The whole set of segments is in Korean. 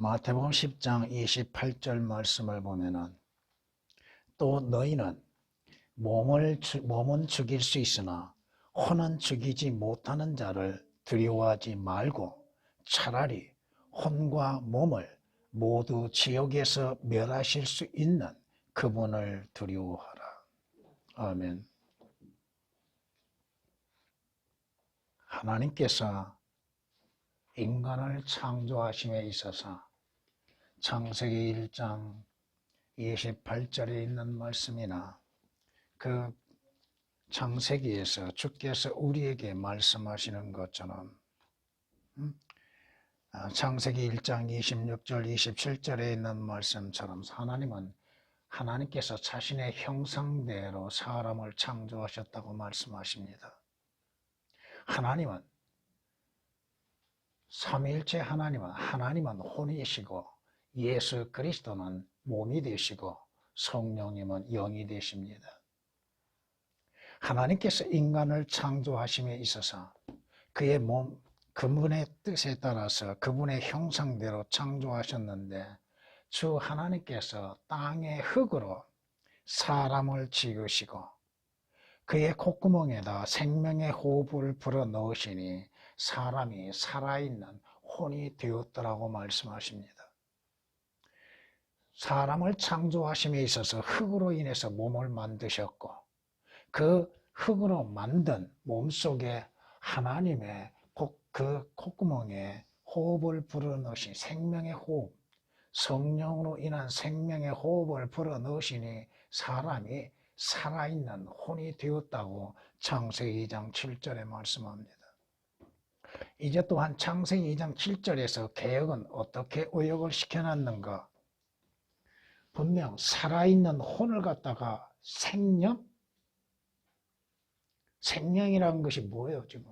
마태복음 10장 28절 말씀을 보면은 또 너희는 몸은 죽일 수 있으나 혼은 죽이지 못하는 자를 두려워하지 말고 차라리 혼과 몸을 모두 지옥에서 멸하실 수 있는 그분을 두려워하라. 아멘. 하나님께서 인간을 창조하심에 있어서 창세기 1장 28절에 있는 말씀이나 그 창세기에서 주께서 우리에게 말씀하시는 것처럼 창세기 1장 26절 27절에 있는 말씀처럼 하나님께서 자신의 형상대로 사람을 창조하셨다고 말씀하십니다. 하나님은 삼위일체 하나님은 혼이시고 예수 그리스도는 몸이 되시고 성령님은 영이 되십니다. 하나님께서 인간을 창조하심에 있어서 그분의 뜻에 따라서 그분의 형상대로 창조하셨는데 주 하나님께서 땅의 흙으로 사람을 지으시고 그의 콧구멍에다 생명의 호흡을 불어넣으시니 사람이 살아있는 혼이 되었더라고 말씀하십니다. 사람을 창조하심에 있어서 흙으로 인해서 몸을 만드셨고 그 흙으로 만든 몸속에 하나님의 그 콧구멍에 호흡을 불어넣으신 생명의 호흡, 성령으로 인한 생명의 호흡을 불어넣으시니 사람이 살아있는 혼이 되었다고 창세기 2장 7절에 말씀합니다. 이제 또한 창세기 2장 7절에서 개역은 어떻게 의역을 시켜놨는가? 분명 살아있는 혼을 갖다가 생명이라는 것이 뭐예요 지금?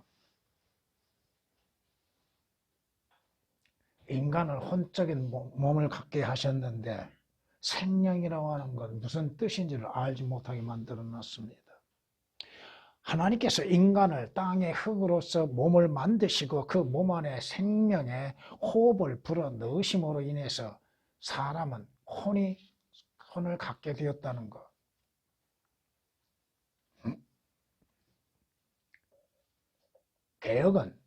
인간을 혼적인 몸을 갖게 하셨는데 생명이라고 하는 건 무슨 뜻인지를 알지 못하게 만들어 놨습니다. 하나님께서 인간을 땅의 흙으로서 몸을 만드시고 그 몸 안에 생명의 호흡을 불어 넣으심으로 인해서 사람은 혼을 갖게 되었다는 것. 개역은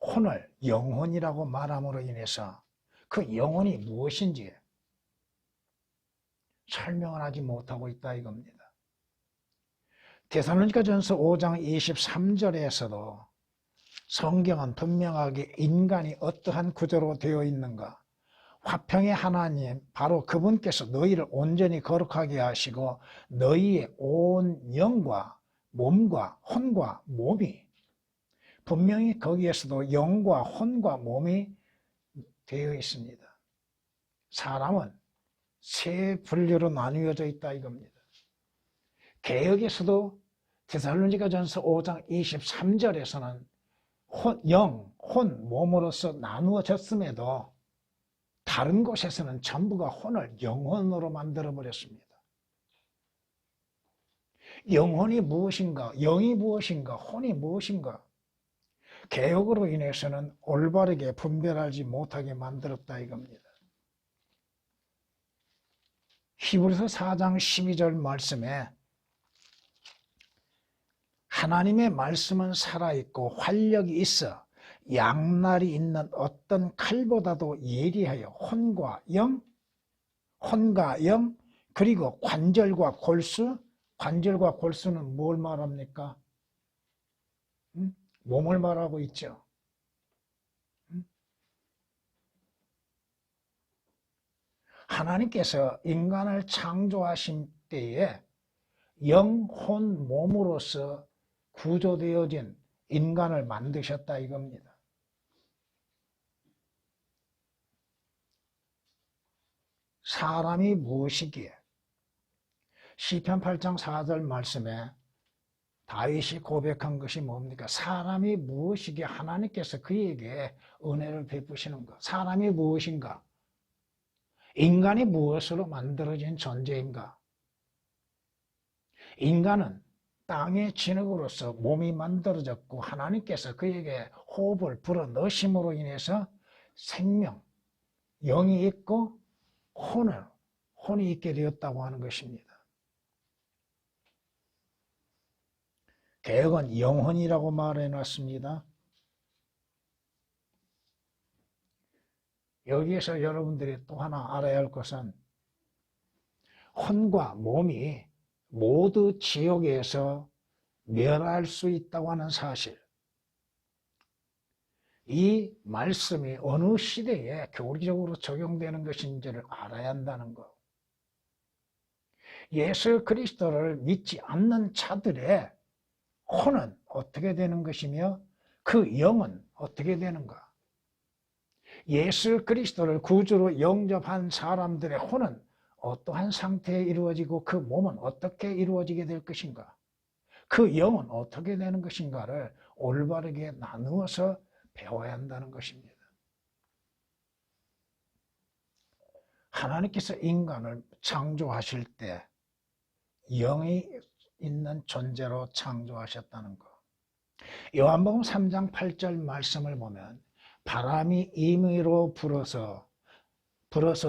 혼을 영혼이라고 말함으로 인해서 그 영혼이 무엇인지 설명을 하지 못하고 있다 이겁니다. 데살로니가전서 5장 23절에서도 성경은 분명하게 인간이 어떠한 구조로 되어 있는가? 화평의 하나님 바로 그분께서 너희를 온전히 거룩하게 하시고 너희의 온 영과 몸과 혼과 몸이 분명히 거기에서도 영과 혼과 몸이 되어 있습니다. 사람은 세 분류로 나누어져 있다 이겁니다. 개역에서도 데살로니가전서 5장 23절에서는 영, 혼, 몸으로서 나누어졌음에도 다른 곳에서는 전부가 혼을 영혼으로 만들어버렸습니다. 영혼이 무엇인가, 영이 무엇인가, 혼이 무엇인가 개역으로 인해서는 올바르게 분별하지 못하게 만들었다 이겁니다. 히브리서 4장 12절 말씀에 하나님의 말씀은 살아있고 활력이 있어 양날이 있는 어떤 칼보다도 예리하여 혼과 영 그리고 관절과 골수는 뭘 말합니까? 몸을 말하고 있죠. 하나님께서 인간을 창조하신 때에 영, 혼, 몸으로서 구조되어진 인간을 만드셨다 이겁니다. 사람이 무엇이기에? 시편 8장 4절 말씀에 다윗이 고백한 것이 뭡니까? 사람이 무엇이기에 하나님께서 그에게 은혜를 베푸시는 것. 사람이 무엇인가? 인간이 무엇으로 만들어진 존재인가? 인간은 땅의 진흙으로서 몸이 만들어졌고 하나님께서 그에게 호흡을 불어 넣으심으로 인해서 생명, 영이 있고 혼이 있게 되었다고 하는 것입니다. 개혁은 영혼이라고 말해 놨습니다. 여기에서 여러분들이 또 하나 알아야 할 것은 혼과 몸이 모두 지옥에서 멸할 수 있다고 하는 사실. 이 말씀이 어느 시대에 교리적으로 적용되는 것인지를 알아야 한다는 것. 예수 그리스도를 믿지 않는 자들의 혼은 어떻게 되는 것이며 그 영은 어떻게 되는가? 예수 그리스도를 구주로 영접한 사람들의 혼은 어떠한 상태에 이루어지고 그 몸은 어떻게 이루어지게 될 것인가? 그 영은 어떻게 되는 것인가를 올바르게 나누어서 배워야 한다는 것입니다. 하나님께서 인간을 창조하실 때 영이 있는 존재로 창조하셨다는 것. 요한복음 3장 8절 말씀을 보면 바람이 임의로 불어서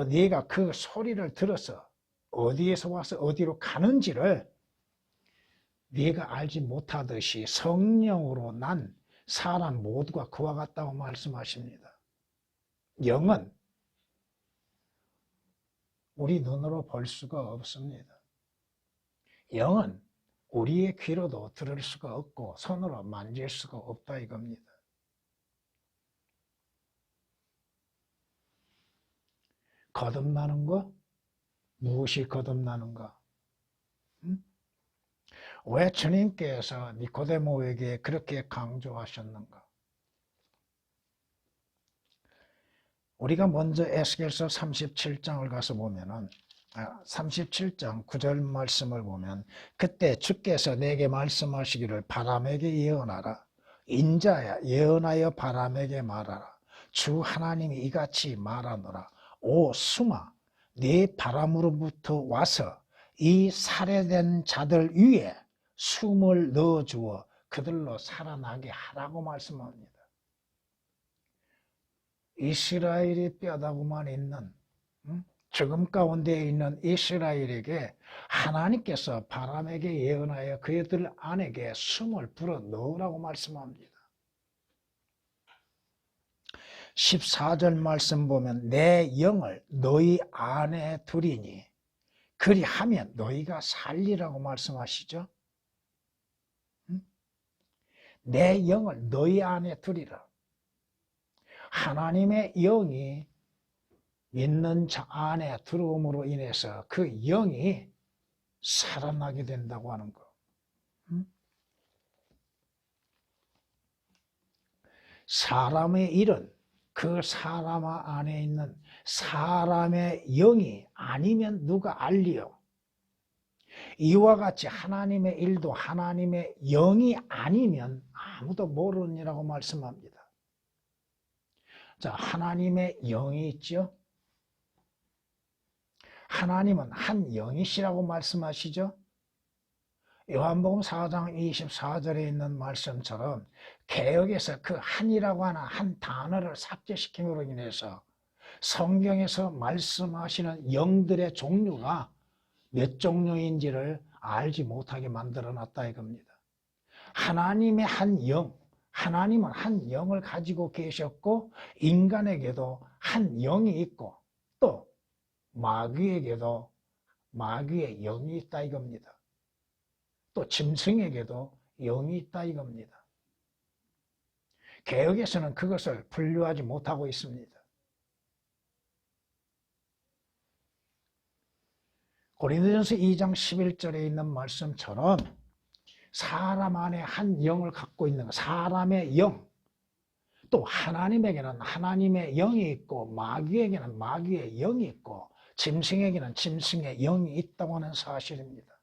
네가 그 소리를 들어서 어디에서 와서 어디로 가는지를 네가 알지 못하듯이 성령으로 난 사람 모두가 그와 같다고 말씀하십니다. 영은 우리 눈으로 볼 수가 없습니다. 영은 우리의 귀로도 들을 수가 없고 손으로 만질 수가 없다 이겁니다. 거듭나는 거? 무엇이 거듭나는가? 왜 주님께서 니코데모에게 그렇게 강조하셨는가? 우리가 먼저 에스겔서 37장을 가서 보면은 37장 9절 말씀을 보면 그때 주께서 내게 말씀하시기를 바람에게 예언하라. 인자야 예언하여 바람에게 말하라. 주 하나님이 이같이 말하노라. 오 수마 네 바람으로부터 와서 이 살해된 자들 위에 숨을 넣어주어 그들로 살아나게 하라고 말씀합니다. 이스라엘이 뼈다구만 있는 죽음 가운데 있는 이스라엘에게 하나님께서 바람에게 예언하여 그들 안에게 숨을 불어 넣으라고 말씀합니다. 14절 말씀 보면 내 영을 너희 안에 두리니 그리하면 너희가 살리라고 말씀하시죠. 내 영을 너희 안에 두리라. 하나님의 영이 믿는 자 안에 들어옴으로 인해서 그 영이 살아나게 된다고 하는 거. 사람의 일은 그 사람 안에 있는 사람의 영이 아니면 누가 알리요. 이와 같이 하나님의 일도 하나님의 영이 아니면 아무도 모르느니라고 말씀합니다. 자, 하나님의 영이 있죠. 하나님은 한 영이시라고 말씀하시죠. 요한복음 4장 24절에 있는 말씀처럼 개역에서 그 한이라고 하는 한 단어를 삭제시킴으로 인해서 성경에서 말씀하시는 영들의 종류가 몇 종류인지를 알지 못하게 만들어 놨다 이겁니다. 하나님의 한 영, 하나님은 한 영을 가지고 계셨고 인간에게도 한 영이 있고 또 마귀에게도 마귀의 영이 있다 이겁니다. 또 짐승에게도 영이 있다 이겁니다. 개역에서는 그것을 분류하지 못하고 있습니다. 고린도전서 2장 11절에 있는 말씀처럼 사람 안에 한 영을 갖고 있는 사람의 영, 또 하나님에게는 하나님의 영이 있고 마귀에게는 마귀의 영이 있고 짐승에게는 짐승의 영이 있다고 하는 사실입니다.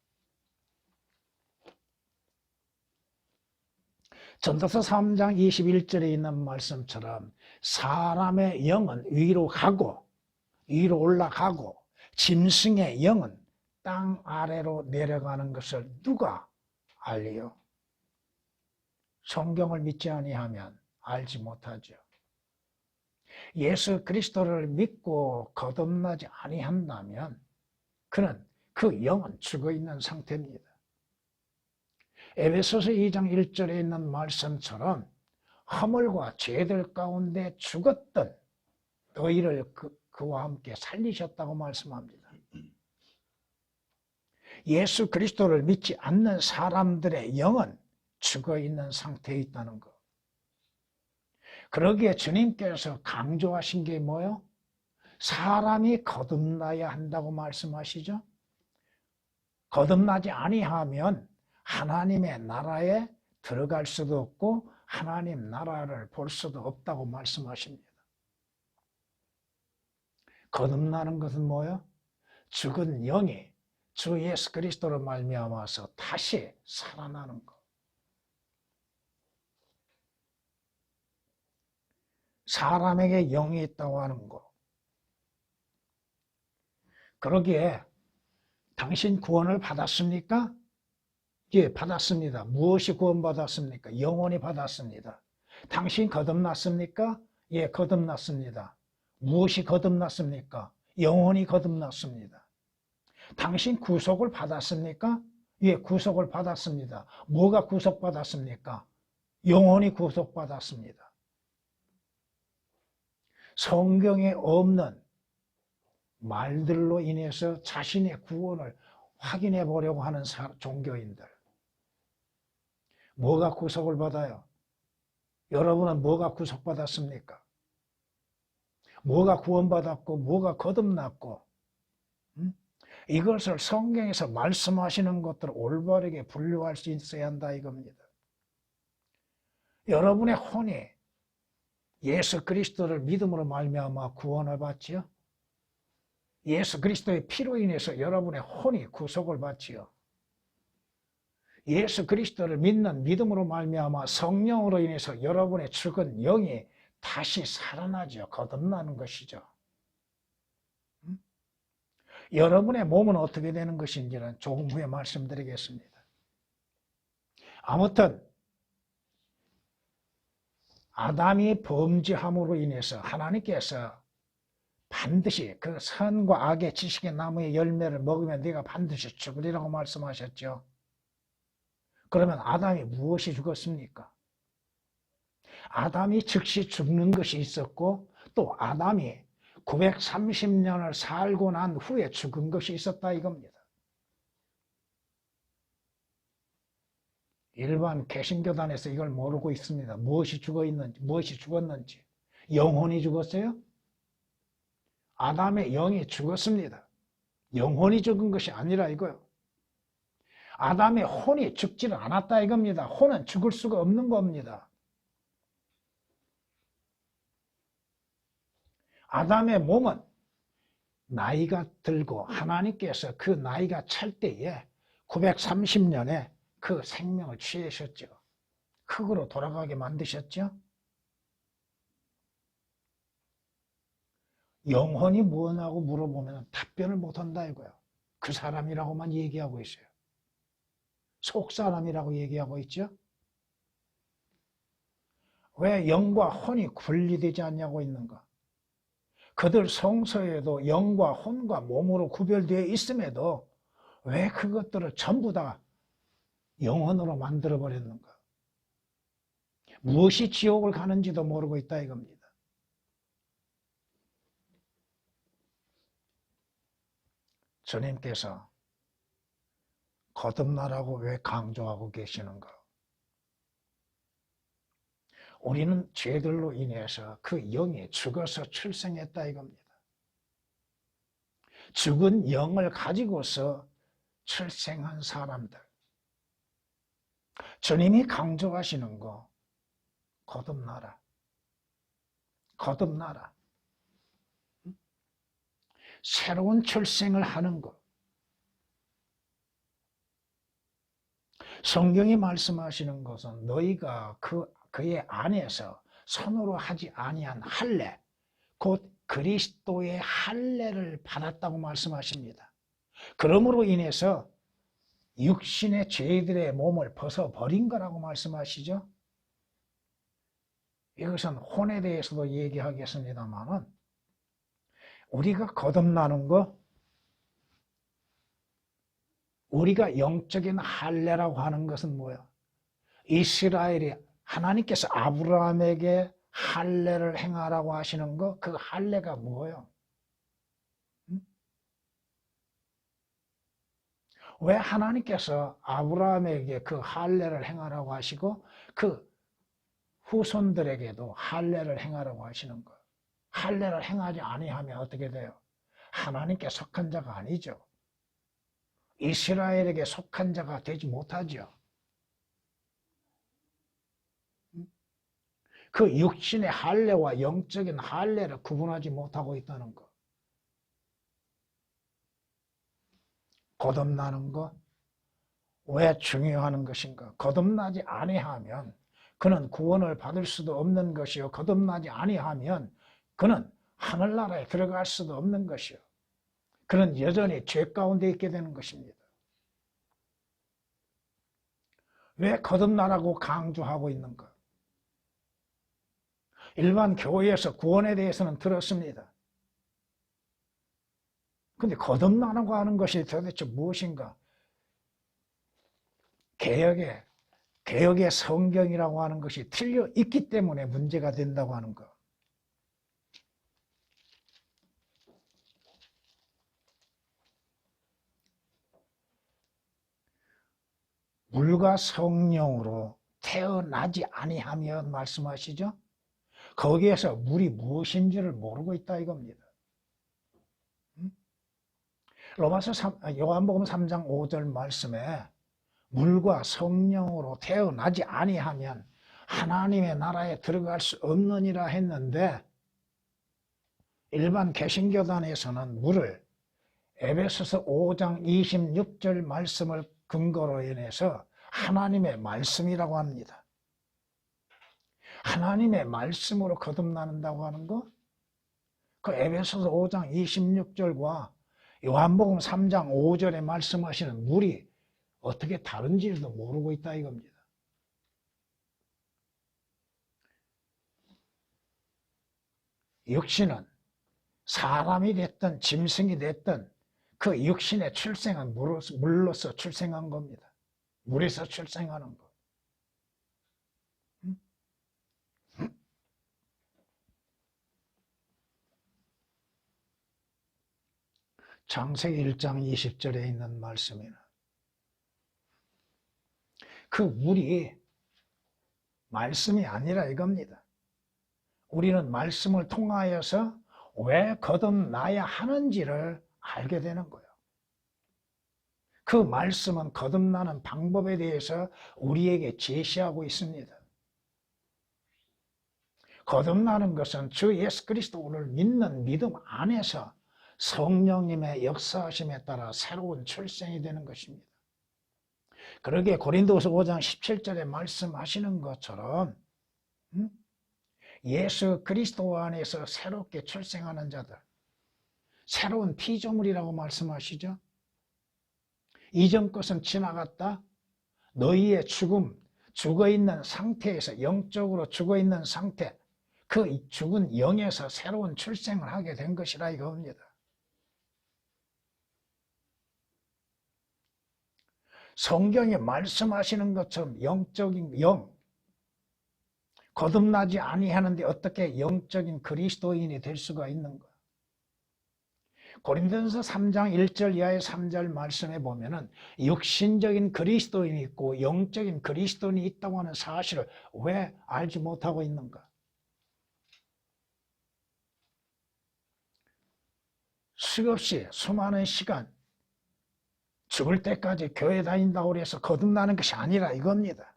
전도서 3장 21절에 있는 말씀처럼 사람의 영은 위로 가고 위로 올라가고 짐승의 영은 땅 아래로 내려가는 것을 누가 알리요? 성경을 믿지 아니하면 알지 못하죠. 예수 그리스도를 믿고 거듭나지 아니한다면 그는 그 영은 죽어있는 상태입니다. 에베소서 2장 1절에 있는 말씀처럼 허물과 죄들 가운데 죽었던 너희를 그와 함께 살리셨다고 말씀합니다. 예수 그리스도를 믿지 않는 사람들의 영은 죽어있는 상태에 있다는 것. 그러기에 주님께서 강조하신 게 뭐예요? 사람이 거듭나야 한다고 말씀하시죠. 거듭나지 아니하면 하나님의 나라에 들어갈 수도 없고 하나님 나라를 볼 수도 없다고 말씀하십니다. 거듭나는 것은 뭐예요? 죽은 영이 주 예수 그리스도로 말미암아서 다시 살아나는 것. 사람에게 영이 있다고 하는 것. 그러기에 당신 구원을 받았습니까? 예, 받았습니다. 무엇이 구원받았습니까? 영원히 받았습니다. 당신 거듭났습니까? 예, 거듭났습니다. 무엇이 거듭났습니까? 영원히 거듭났습니다. 당신 구속을 받았습니까? 예, 구속을 받았습니다. 뭐가 구속받았습니까? 영원히 구속받았습니다. 성경에 없는 말들로 인해서 자신의 구원을 확인해 보려고 하는 종교인들. 뭐가 구속을 받아요? 여러분은 뭐가 구속받았습니까? 뭐가 구원받았고 뭐가 거듭났고 이것을 성경에서 말씀하시는 것들을 올바르게 분류할 수 있어야 한다 이겁니다. 여러분의 혼이 예수 그리스도를 믿음으로 말미암아 구원을 받지요. 예수 그리스도의 피로 인해서 여러분의 혼이 구속을 받지요. 예수 그리스도를 믿는 믿음으로 말미암아 성령으로 인해서 여러분의 죽은 영이 다시 살아나죠. 거듭나는 것이죠. 여러분의 몸은 어떻게 되는 것인지는 조금 후에 말씀드리겠습니다. 아무튼 아담이 범죄함으로 인해서 하나님께서 반드시 그 선과 악의 지식의 나무의 열매를 먹으면 네가 반드시 죽으리라고 말씀하셨죠. 그러면 아담이 무엇이 죽었습니까? 아담이 즉시 죽는 것이 있었고 또 아담이 930년을 살고 난 후에 죽은 것이 있었다 이겁니다. 일반 개신교단에서 이걸 모르고 있습니다. 무엇이 죽어 있는지, 무엇이 죽었는지. 영혼이 죽었어요? 아담의 영이 죽었습니다. 영혼이 죽은 것이 아니라 이거요. 아담의 혼이 죽지는 않았다 이겁니다. 혼은 죽을 수가 없는 겁니다. 아담의 몸은 나이가 들고 하나님께서 그 나이가 찰 때에 930년에 그 생명을 취하셨죠. 흙으로 돌아가게 만드셨죠. 영혼이 뭐냐고 물어보면 답변을 못한다 이거예요. 그 사람이라고만 얘기하고 있어요. 속사람이라고 얘기하고 있죠. 왜 영과 혼이 분리되지 않냐고 있는가? 그들 성서에도 영과 혼과 몸으로 구별되어 있음에도 왜 그것들을 전부 다 영혼으로 만들어 버렸는가? 무엇이 지옥을 가는지도 모르고 있다 이겁니다. 주님께서 거듭나라고 왜 강조하고 계시는가? 우리는 죄들로 인해서 그 영이 죽어서 출생했다 이겁니다. 죽은 영을 가지고서 출생한 사람들. 주님이 강조하시는 거 거듭나라. 거듭나라. 새로운 출생을 하는 것. 성경이 말씀하시는 것은 너희가 그의 안에서 손으로 하지 아니한 할례, 곧 그리스도의 할례를 받았다고 말씀하십니다. 그러므로 인해서 육신의 죄들의 몸을 벗어버린 거라고 말씀하시죠. 이것은 혼에 대해서도 얘기하겠습니다만은 우리가 거듭나는 거, 우리가 영적인 할례라고 하는 것은 뭐야? 이스라엘이 하나님께서 아브라함에게 할례를 행하라고 하시는 거, 그 할례가 뭐예요? 왜 하나님께서 아브라함에게 그 할례를 행하라고 하시고 그 후손들에게도 할례를 행하라고 하시는 거? 할례를 행하지 아니하면 어떻게 돼요? 하나님께 속한 자가 아니죠. 이스라엘에게 속한 자가 되지 못하죠. 그 육신의 할례와 영적인 할례를 구분하지 못하고 있다는 것. 거듭나는 것, 왜 중요한 것인가? 거듭나지 아니하면 그는 구원을 받을 수도 없는 것이요. 거듭나지 아니하면 그는 하늘나라에 들어갈 수도 없는 것이요. 그는 여전히 죄 가운데 있게 되는 것입니다. 왜 거듭나라고 강조하고 있는가? 일반 교회에서 구원에 대해서는 들었습니다. 근데 거듭나라고 하는 것이 도대체 무엇인가? 개혁의 성경이라고 하는 것이 틀려 있기 때문에 문제가 된다고 하는 것. 물과 성령으로 태어나지 아니하면 말씀하시죠? 거기에서 물이 무엇인지를 모르고 있다 이겁니다. 요한복음 3장 5절 말씀에 물과 성령으로 태어나지 아니하면 하나님의 나라에 들어갈 수 없느니라 했는데 일반 개신교단에서는 물을 에베소서 5장 26절 말씀을 근거로 인해서 하나님의 말씀이라고 합니다. 하나님의 말씀으로 거듭난다고 하는 거? 그 에베소서 5장 26절과 요한복음 3장 5절에 말씀하시는 물이 어떻게 다른지도 모르고 있다 이겁니다. 육신은 사람이 됐든 짐승이 됐든 그 육신의 출생은 물로서 출생한 겁니다. 물에서 출생하는 것. 창세기 1장 20절에 있는 말씀이나 그 물이 말씀이 아니라 이겁니다. 우리는 말씀을 통하여서 왜 거듭나야 하는지를 알게 되는 거예요. 그 말씀은 거듭나는 방법에 대해서 우리에게 제시하고 있습니다. 거듭나는 것은 주 예수 그리스도를 믿는 믿음 안에서 성령님의 역사하심에 따라 새로운 출생이 되는 것입니다. 그러기에 고린도후서 5장 17절에 말씀하시는 것처럼 예수 그리스도 안에서 새롭게 출생하는 자들, 새로운 피조물이라고 말씀하시죠. 이전 것은 지나갔다. 너희의 죽음, 죽어있는 상태에서 영적으로 죽어있는 상태, 그 죽은 영에서 새로운 출생을 하게 된 것이라 이겁니다. 성경에 말씀하시는 것처럼 영적인 영, 거듭나지 아니하는데 어떻게 영적인 그리스도인이 될 수가 있는가? 고린도전서 3장 1절 이하의 3절 말씀에 보면은 육신적인 그리스도인이 있고 영적인 그리스도인이 있다고 하는 사실을 왜 알지 못하고 있는가? 수없이 수많은 시간 죽을 때까지 교회 다닌다고 해서 거듭나는 것이 아니라 이겁니다.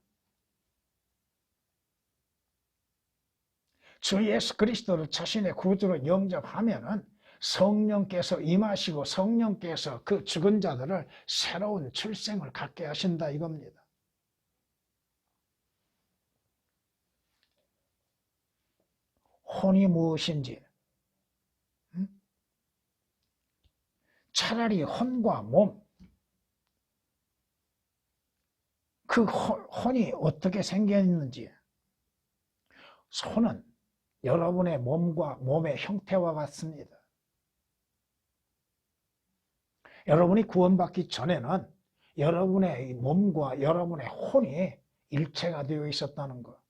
주 예수 그리스도를 자신의 구주로 영접하면은 성령께서 임하시고 성령께서 그 죽은 자들을 새로운 출생을 갖게 하신다 이겁니다. 혼이 무엇인지, 차라리 혼과 몸, 그 혼이 어떻게 생겼는지, 손은 여러분의 몸과 몸의 형태와 같습니다. 여러분이 구원받기 전에는 여러분의 몸과 여러분의 혼이 일체가 되어 있었다는 것.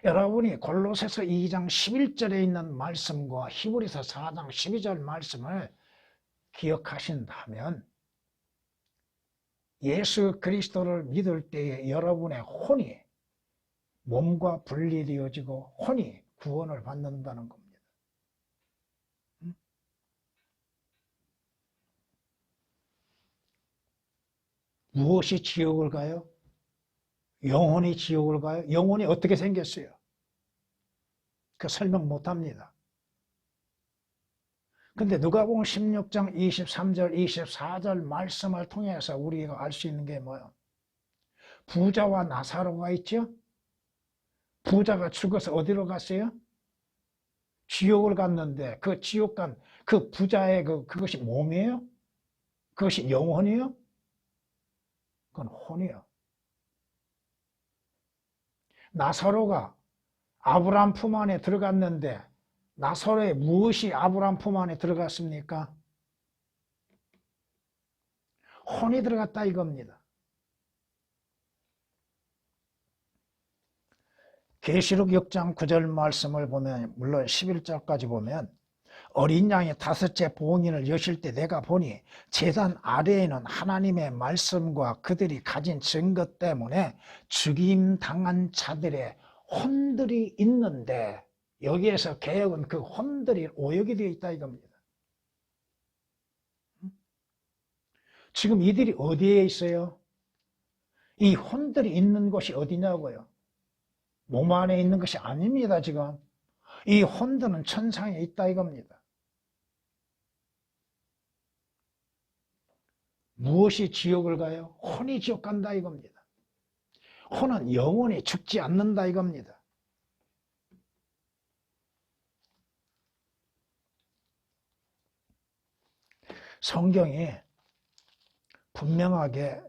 여러분이 골로새서 2장 11절에 있는 말씀과 히브리서 4장 12절 말씀을 기억하신다면 예수 그리스도를 믿을 때에 여러분의 혼이 몸과 분리되어지고 혼이 구원을 받는다는 겁니다. 무엇이 지옥을 가요? 영혼이 지옥을 가요? 영혼이 어떻게 생겼어요? 그 설명 못합니다. 근데 누가복음 16장 23절 24절 말씀을 통해서 우리가 알 수 있는 게 뭐예요? 부자와 나사로가 있죠? 부자가 죽어서 어디로 갔어요? 지옥을 갔는데 그 지옥 간 그 부자의 그것이 몸이에요? 그것이 영혼이에요? 그건 혼이에요. 나사로가 아브라함 품 안에 들어갔는데 나사로의 무엇이 아브라함 품 안에 들어갔습니까? 혼이 들어갔다 이겁니다. 계시록 6장 9절 말씀을 보면 물론 11절까지 보면 어린 양이 5째 봉인을 여실 때 내가 보니 제단 아래에는 하나님의 말씀과 그들이 가진 증거 때문에 죽임당한 자들의 혼들이 있는데 여기에서 개역은 그 혼들이 오역이 되어 있다 이겁니다. 지금 이들이 어디에 있어요? 이 혼들이 있는 곳이 어디냐고요? 몸 안에 있는 것이 아닙니다. 지금 이 혼들은 천상에 있다 이겁니다. 무엇이 지옥을 가요? 혼이 지옥 간다 이겁니다. 혼은 영원히 죽지 않는다 이겁니다. 성경이 분명하게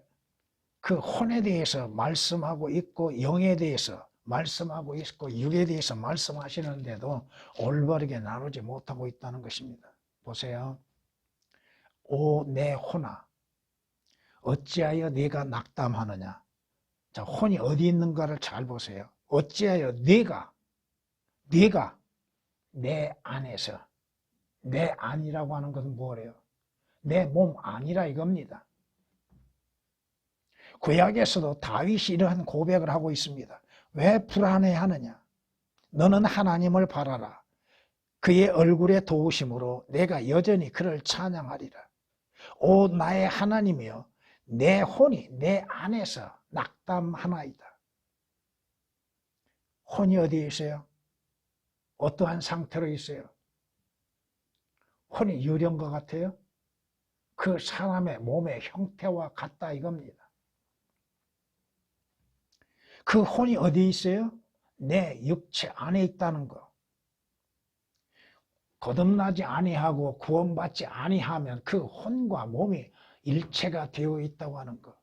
그 혼에 대해서 말씀하고 있고 영에 대해서 말씀하고 있고 육에 대해서 말씀하시는데도 올바르게 나누지 못하고 있다는 것입니다. 보세요. 오 내 혼아 어찌하여 네가 낙담하느냐. 자, 혼이 어디 있는가를 잘 보세요. 어찌하여 네가 내 안에서 내 안이라고 하는 것은 뭐래요? 내 몸 안이라 이겁니다. 구약에서도 다윗이 이러한 고백을 하고 있습니다. 왜 불안해하느냐? 너는 하나님을 바라라. 그의 얼굴에 도우심으로 내가 여전히 그를 찬양하리라. 오 나의 하나님이여 내 혼이 내 안에서 낙담하나이다. 혼이 어디에 있어요? 어떠한 상태로 있어요? 혼이 유령과 같아요? 그 사람의 몸의 형태와 같다 이겁니다. 그 혼이 어디에 있어요? 내 육체 안에 있다는 거. 거듭나지 아니하고 구원받지 아니하면 그 혼과 몸이 일체가 되어 있다고 하는 것.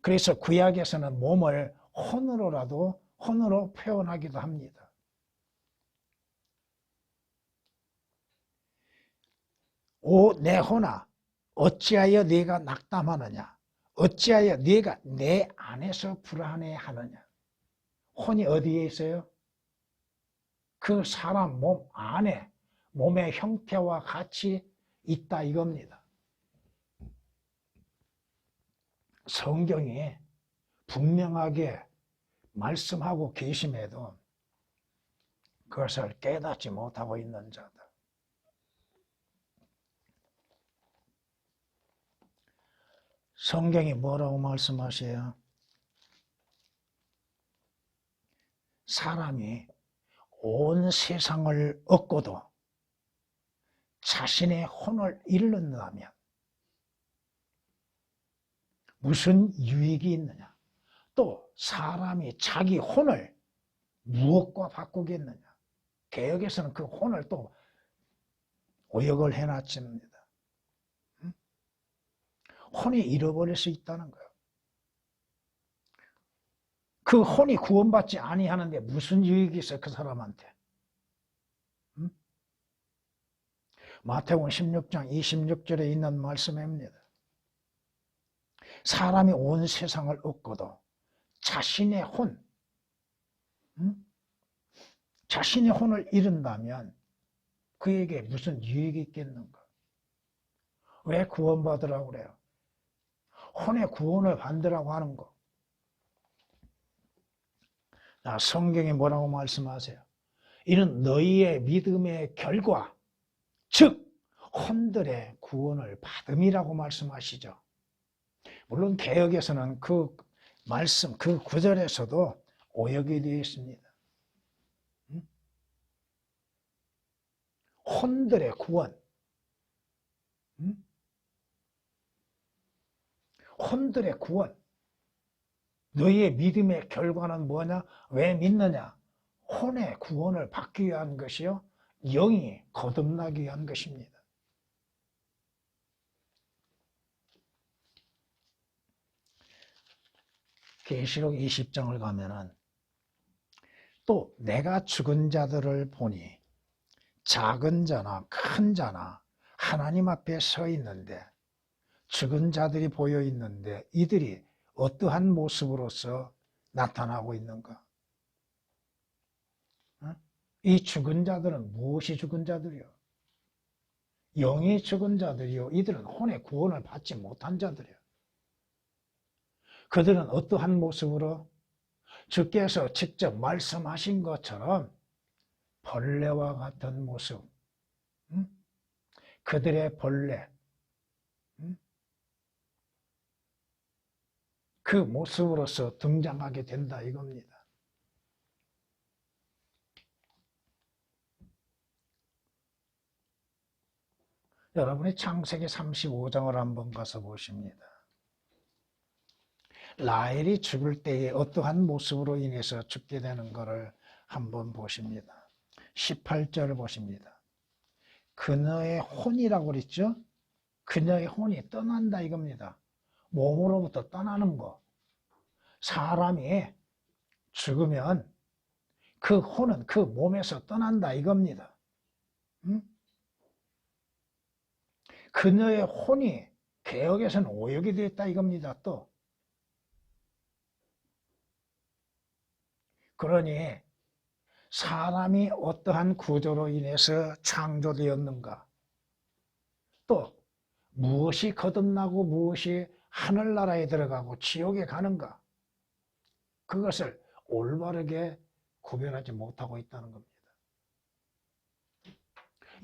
그래서 구약에서는 몸을 혼으로 표현하기도 합니다. 오 내 혼아 어찌하여 네가 낙담하느냐. 어찌하여 네가 내 안에서 불안해하느냐. 혼이 어디에 있어요? 그 사람 몸 안에 몸의 형태와 같이 있다 이겁니다. 성경이 분명하게 말씀하고 계심에도 그것을 깨닫지 못하고 있는 자다. 성경이 뭐라고 말씀하세요? 사람이 온 세상을 얻고도 자신의 혼을 잃는다면 무슨 유익이 있느냐? 또 사람이 자기 혼을 무엇과 바꾸겠느냐? 개역에서는 그 혼을 또 오역을 해놨습니다. 혼이 잃어버릴 수 있다는 거예요. 그 혼이 구원받지 아니하는데 무슨 유익이 있어 그 사람한테? 응? 마태복음 16장 26절에 있는 말씀입니다. 사람이 온 세상을 얻고도 자신의 혼, 자신의 혼을 잃은다면 그에게 무슨 유익이 있겠는가? 왜 구원받으라고 그래요? 혼의 구원을 받으라고 하는 거. 성경이 뭐라고 말씀하세요? 이는 너희의 믿음의 결과, 즉 혼들의 구원을 받음이라고 말씀하시죠. 물론 개역에서는 그 말씀, 그 구절에서도 오역이 되어 있습니다. 혼들의 구원. 혼들의 구원. 너희의 믿음의 결과는 뭐냐? 왜 믿느냐? 혼의 구원을 받기 위한 것이요, 영이 거듭나기 위한 것입니다. 계시록 20장을 가면은 또 내가 죽은 자들을 보니 작은 자나 큰 자나 하나님 앞에 서 있는데, 죽은 자들이 보여 있는데 이들이 어떠한 모습으로서 나타나고 있는가? 이 죽은 자들은 무엇이 죽은 자들이요? 영이 죽은 자들이요, 이들은 혼의 구원을 받지 못한 자들이요. 그들은 어떠한 모습으로? 주께서 직접 말씀하신 것처럼 벌레와 같은 모습, 그들의 벌레, 그 모습으로서 등장하게 된다 이겁니다. 여러분이 창세기 35장을 한번 가서 보십니다. 라헬이 죽을 때에 어떠한 모습으로 인해서 죽게 되는 것을 한번 보십니다. 18절을 보십니다. 그녀의 혼이라고 그랬죠? 그녀의 혼이 떠난다 이겁니다. 몸으로부터 떠나는 거. 사람이 죽으면 그 혼은 그 몸에서 떠난다 이겁니다. 그녀의 혼이 개역에서는 오역이 되었다 이겁니다. 또 그러니 사람이 어떠한 구조로 인해서 창조되었는가, 또 무엇이 거듭나고 무엇이 하늘나라에 들어가고 지옥에 가는가, 그것을 올바르게 구별하지 못하고 있다는 겁니다.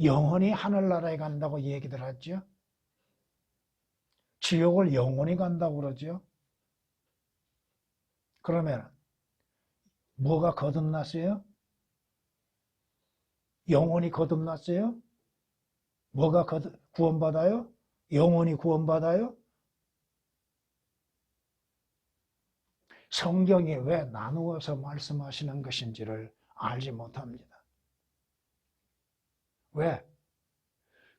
영원히 하늘나라에 간다고 얘기들 하죠. 지옥을 영원히 간다고 그러죠. 그러면 뭐가 거듭났어요? 영원히 거듭났어요? 뭐가 구원받아요? 영원히 구원받아요? 성경이 왜 나누어서 말씀하시는 것인지를 알지 못합니다. 왜?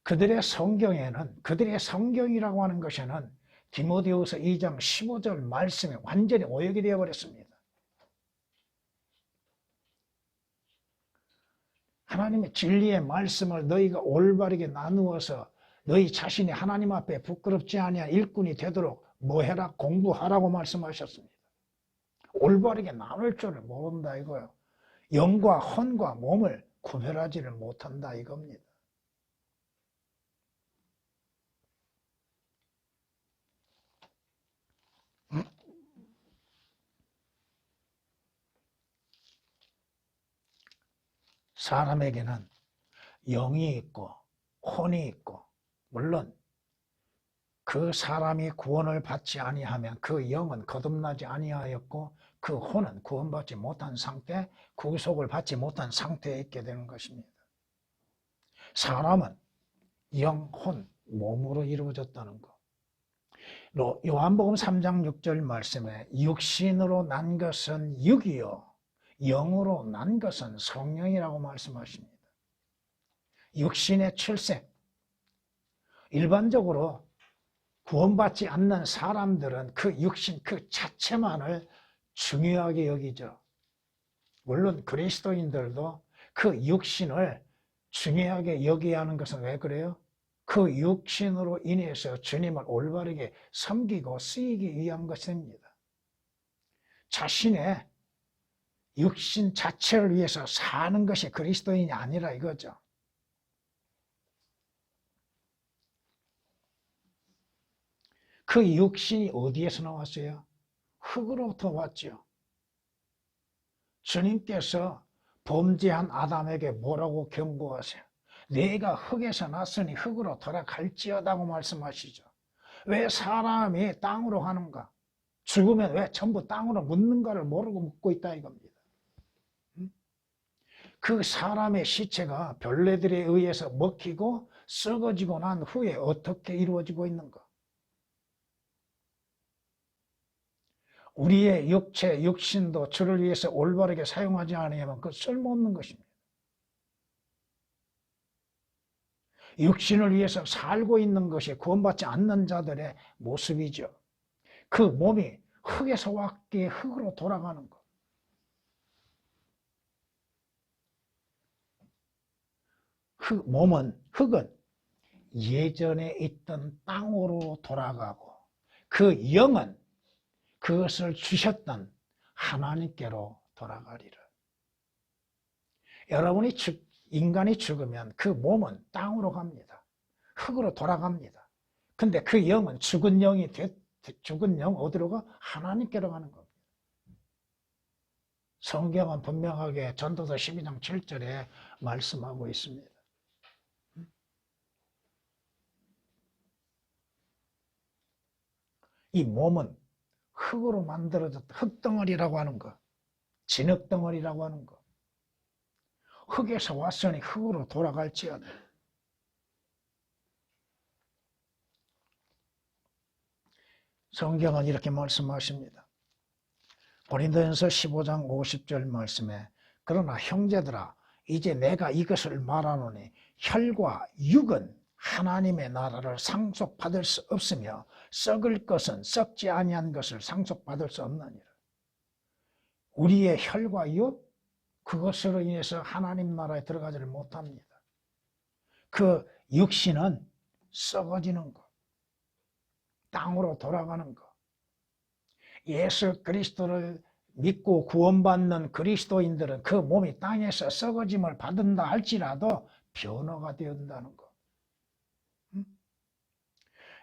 그들의 성경에는, 그들의 성경이라고 하는 것에는 디모데후서 2장 15절 말씀이 완전히 오역이 되어버렸습니다. 하나님의 진리의 말씀을 너희가 올바르게 나누어서 너희 자신이 하나님 앞에 부끄럽지 아니한 일꾼이 되도록 뭐 해라? 공부하라고 말씀하셨습니다. 올바르게 나눌 줄을 모른다 이거예요. 영과 혼과 몸을 구별하지를 못한다 이겁니다. 사람에게는 영이 있고 혼이 있고, 물론 그 사람이 구원을 받지 아니하면 그 영은 거듭나지 아니하였고 그 혼은 구원받지 못한 상태, 구속을 받지 못한 상태에 있게 되는 것입니다. 사람은 영, 혼, 몸으로 이루어졌다는 것. 요한복음 3장 6절 말씀에 육신으로 난 것은 육이요 영으로 난 것은 성령이라고 말씀하십니다. 육신의 출생. 일반적으로 구원받지 않는 사람들은 그 육신 그 자체만을 중요하게 여기죠. 물론 그리스도인들도 그 육신을 중요하게 여겨야 하는 것은 왜 그래요? 그 육신으로 인해서 주님을 올바르게 섬기고 쓰이기 위한 것입니다. 자신의 육신 자체를 위해서 사는 것이 그리스도인이 아니라 이거죠. 그 육신이 어디에서 나왔어요? 흙으로부터 왔죠. 주님께서 범죄한 아담에게 뭐라고 경고하세요? 내가 흙에서 났으니 흙으로 돌아갈지어다고 말씀하시죠. 왜 사람이 땅으로 가는가? 죽으면 왜 전부 땅으로 묻는가를 모르고 묻고 있다 이겁니다. 그 사람의 시체가 벌레들에 의해서 먹히고 썩어지고 난 후에 어떻게 이루어지고 있는가? 우리의 육체, 육신도 주를 위해서 올바르게 사용하지 않으면 그 쓸모없는 것입니다. 육신을 위해서 살고 있는 것이 구원받지 않는 자들의 모습이죠. 그 몸이 흙에서 왔기에 흙으로 돌아가는 것. 흙은 예전에 있던 땅으로 돌아가고 그 영은 그것을 주셨던 하나님께로 돌아가리라. 여러분이 인간이 죽으면 그 몸은 땅으로 갑니다. 흙으로 돌아갑니다. 근데 그 영은 죽은 영 어디로 가? 하나님께로 가는 겁니다. 성경은 분명하게 전도서 12장 7절에 말씀하고 있습니다. 이 몸은 흙으로 만들어졌다. 흙덩어리라고 하는 거, 진흙덩어리라고 하는 거. 흙에서 왔으니 흙으로 돌아갈지어다. 성경은 이렇게 말씀하십니다. 고린도전서 15장 50절 말씀에 그러나 형제들아 이제 내가 이것을 말하노니 혈과 육은 하나님의 나라를 상속받을 수 없으며 썩을 것은 썩지 아니한 것을 상속받을 수 없느니라. 우리의 혈과 육 그것으로 인해서 하나님 나라에 들어가지를 못합니다. 그 육신은 썩어지는 것, 땅으로 돌아가는 것. 예수 그리스도를 믿고 구원받는 그리스도인들은 그 몸이 땅에서 썩어짐을 받는다 할지라도 변화가 되었다는 것.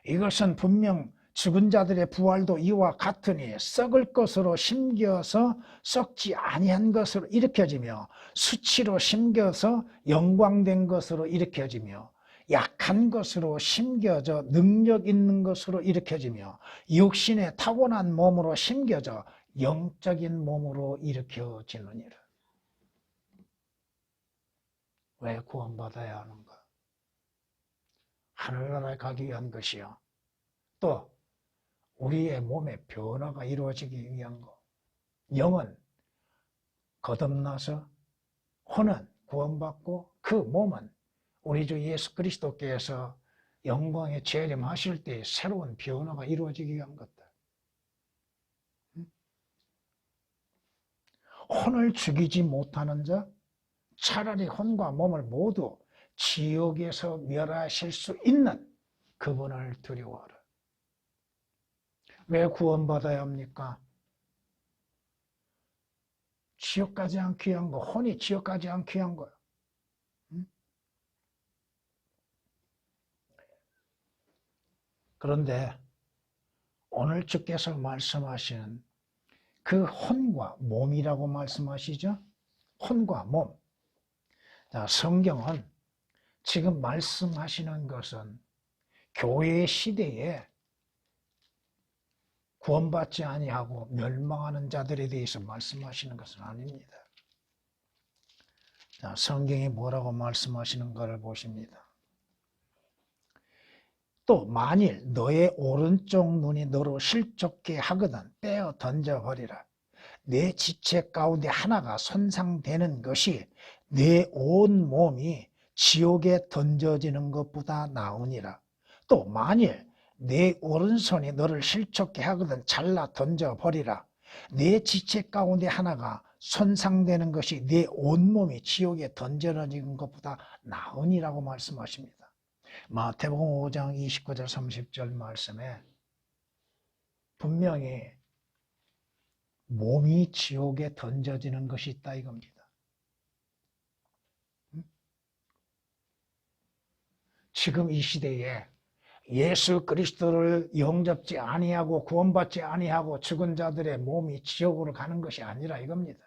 이것은 분명 죽은 자들의 부활도 이와 같으니 썩을 것으로 심겨서 썩지 아니한 것으로 일으켜지며 수치로 심겨서 영광된 것으로 일으켜지며 약한 것으로 심겨져 능력 있는 것으로 일으켜지며 육신의 타고난 몸으로 심겨져 영적인 몸으로 일으켜지느니라. 왜 구원받아야 하는가? 하늘나라에 가기 위한 것이요. 또 우리의 몸의 변화가 이루어지기 위한 것. 영은 거듭나서 혼은 구원받고 그 몸은 우리 주 예수 그리스도께서 영광의 재림하실 때 새로운 변화가 이루어지기 위한 것들. 혼을 죽이지 못하는 자, 차라리 혼과 몸을 모두 지옥에서 멸하실 수 있는 그분을 두려워하라. 왜 구원받아야 합니까? 지옥 가지 않기 위한 거, 혼이 지옥 가지 않기 위한 거야. 그런데 오늘 주께서 말씀하시는 그 혼과 몸이라고 말씀하시죠? 혼과 몸. 자, 성경은 지금 말씀하시는 것은 교회 시대에 구원받지 아니하고 멸망하는 자들에 대해서 말씀하시는 것은 아닙니다. 자, 성경이 뭐라고 말씀하시는가를 보십니다. 또 만일 너의 오른쪽 눈이 너로 실족게 하거든 떼어 던져버리라. 내 지체 가운데 하나가 손상되는 것이 내 온 몸이 지옥에 던져지는 것보다 나으니라. 또 만일 내 오른손이 너를 실족게 하거든 잘라 던져버리라. 내 지체 가운데 하나가 손상되는 것이 내 온몸이 지옥에 던져지는 것보다 나으니라고 말씀하십니다. 마태복음 5장 29절 30절 말씀에 분명히 몸이 지옥에 던져지는 것이 있다 이겁니다. 지금 이 시대에 예수 그리스도를 영접지 아니하고 구원받지 아니하고 죽은 자들의 몸이 지옥으로 가는 것이 아니라 이겁니다.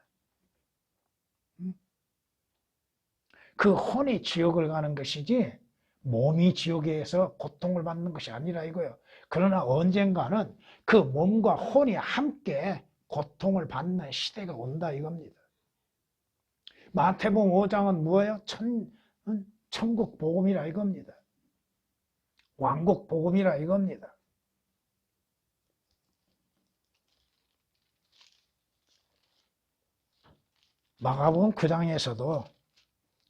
그 혼이 지옥을 가는 것이지 몸이 지옥에서 고통을 받는 것이 아니라 이거예요. 그러나 언젠가는 그 몸과 혼이 함께 고통을 받는 시대가 온다 이겁니다. 마태복음 5장은 뭐예요? 천국 복음이라 이겁니다. 왕국 복음이라 이겁니다. 마가복음 9장에서도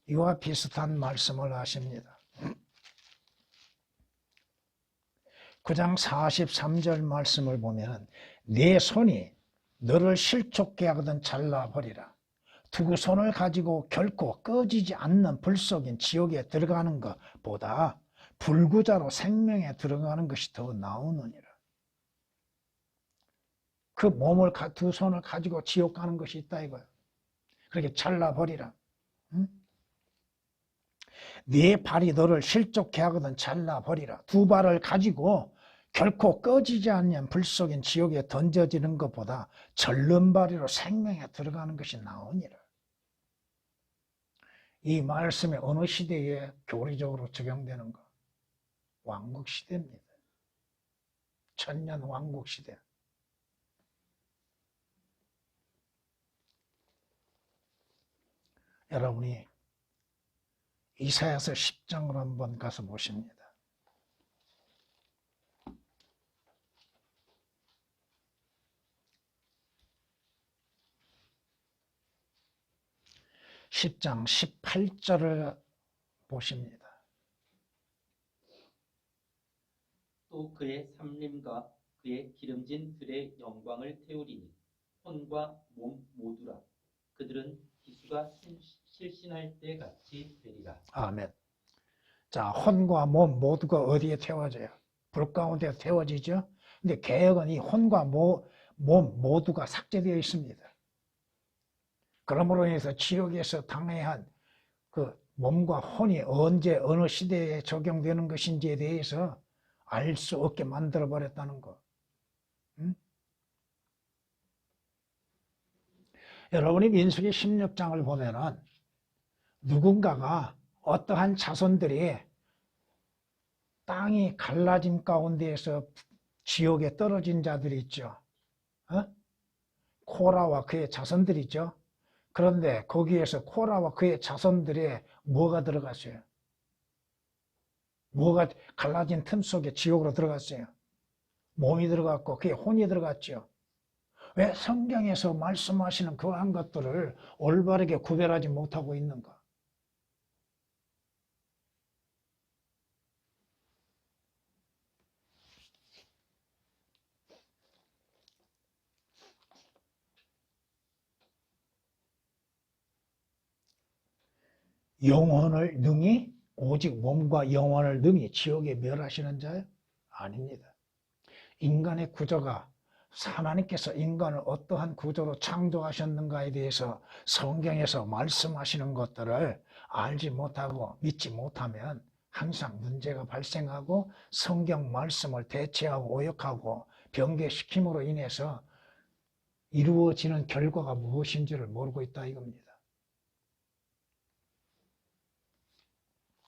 이와 비슷한 말씀을 하십니다. 9장 43절 말씀을 보면 내 손이 너를 실족케 하거든 잘라버리라. 두 손을 가지고 결코 꺼지지 않는 불속인 지옥에 들어가는 것보다 불구자로 생명에 들어가는 것이 더 나으느니라. 그 몸을 두 손을 가지고 지옥 가는 것이 있다 이거예요. 그렇게 잘라버리라. 응? 네 발이 너를 실족케 하거든 잘라버리라. 두 발을 가지고 결코 꺼지지 않는 불속인 지옥에 던져지는 것보다 절름발이로 생명에 들어가는 것이 나으니라. 이 말씀이 어느 시대에 교리적으로 적용되는 것? 왕국시대입니다. 천년 왕국시대. 여러분이 이사야서 10장을 한번 가서 보십니다. 10장 18절을 보십니다. 또 그의 삼림과 그의 기름진 들의 영광을 태우리니 혼과 몸 모두라. 그들은 기수가 실신할 때 같이 되리라. 아멘. 자, 혼과 몸 모두가 어디에 태워져요? 불 가운데 태워지죠? 근데 개혁은 이 혼과 몸 모두가 삭제되어 있습니다. 그러므로 인해서 지옥에서 당해한 그 몸과 혼이 언제 어느 시대에 적용되는 것인지에 대해서 알 수 없게 만들어버렸다는 거. 응? 여러분이 민수기 16장을 보면은 누군가가 어떠한 자손들이 땅이 갈라진 가운데에서 지옥에 떨어진 자들이 있죠. 코라와 그의 자손들이죠. 그런데 거기에서 코라와 그의 자손들의 뭐가 들어갔어요? 뭐가 갈라진 틈 속에 지옥으로 들어갔어요? 몸이 들어갔고 그의 혼이 들어갔죠. 왜 성경에서 말씀하시는 그러한 것들을 올바르게 구별하지 못하고 있는가? 영혼을 능히 오직 몸과 영혼을 능히 지옥에 멸하시는 자요? 아닙니다. 인간의 구조가 하나님께서 인간을 어떠한 구조로 창조하셨는가에 대해서 성경에서 말씀하시는 것들을 알지 못하고 믿지 못하면 항상 문제가 발생하고 성경 말씀을 대체하고 오역하고 변개시킴으로 인해서 이루어지는 결과가 무엇인지를 모르고 있다 이겁니다.